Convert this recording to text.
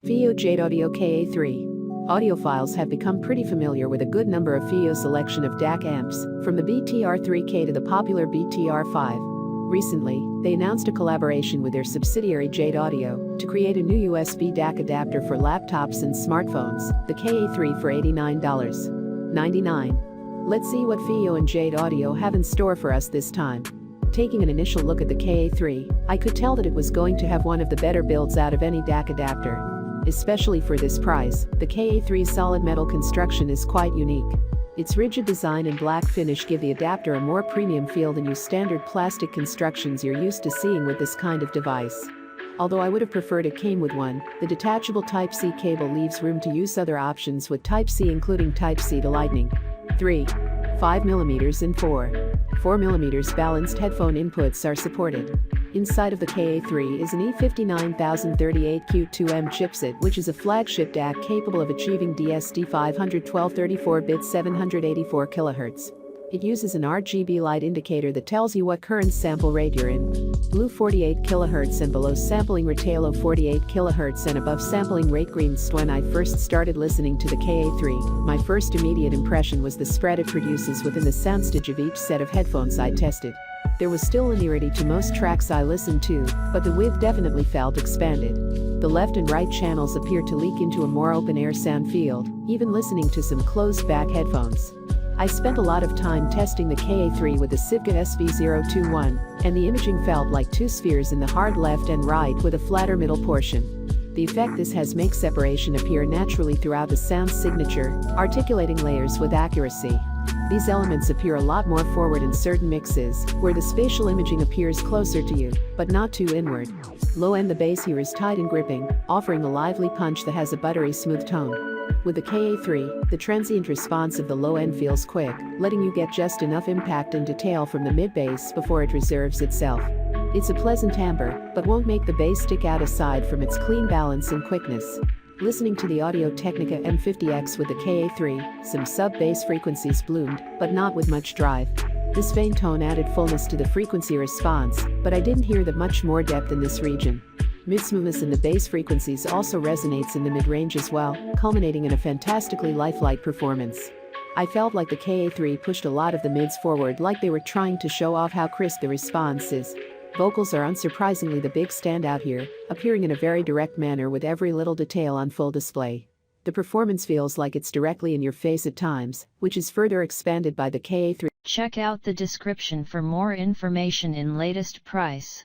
FiiO JadeAudio KA3. Audiophiles have become pretty familiar with a good number of FiiO's selection of DAC amps, from the BTR3K to the popular BTR5. Recently, they announced a collaboration with their subsidiary JadeAudio to create a new USB DAC adapter for laptops and smartphones, the KA3 for $89.99. Let's see what FiiO and JadeAudio have in store for us this time. Taking an initial look at the KA3, I could tell that it was going to have one of the better builds out of any DAC adapter. Especially for this price, the KA3's solid metal construction is quite unique. Its rigid design and black finish give the adapter a more premium feel than your standard plastic constructions you're used to seeing with this kind of device. Although I would have preferred it came with one, the detachable Type-C cable leaves room to use other options with Type-C, including Type-C to Lightning 3, 5mm and 4mm balanced headphone inputs are supported. Inside of the KA3 is an E59038Q2M chipset, which is a flagship DAC capable of achieving DSD 512/34-bit 784 kHz. It uses an RGB light indicator that tells you what current sample rate you're in. Blue 48 kHz and below sampling rate yellow 48 kHz and above sampling rate green. When I first started listening to the KA3, my first immediate impression was the spread it produces within the soundstage of each set of headphones I tested. There was still linearity to most tracks I listened to, but the width definitely felt expanded. The left and right channels appear to leak into a more open-air sound field, even listening to some closed-back headphones. I spent a lot of time testing the KA3 with the Sitka SV021, and the imaging felt like two spheres in the hard left and right with a flatter middle portion. The effect this has makes separation appear naturally throughout the sound signature, articulating layers with accuracy. These elements appear a lot more forward in certain mixes, where the spatial imaging appears closer to you, but not too inward. Low end, the bass here is tight and gripping, offering a lively punch that has a buttery smooth tone. With the KA3, the transient response of the low end feels quick, letting you get just enough impact and detail from the mid-bass before it reserves itself. It's a pleasant timbre, but won't make the bass stick out aside from its clean balance and quickness. Listening to the Audio-Technica M50X with the KA3, some sub-bass frequencies bloomed, but not with much drive. This faint tone added fullness to the frequency response, but I didn't hear that much more depth in this region. Mid-smoothness in the bass frequencies also resonates in the mid-range as well, culminating in a fantastically lifelike performance. I felt like the KA3 pushed a lot of the mids forward, like they were trying to show off how crisp the response is. Vocals are unsurprisingly the big standout here, appearing in a very direct manner with every little detail on full display. The performance feels like it's directly in your face at times, which is further expanded by the KA3. Check out the description for more information in latest price.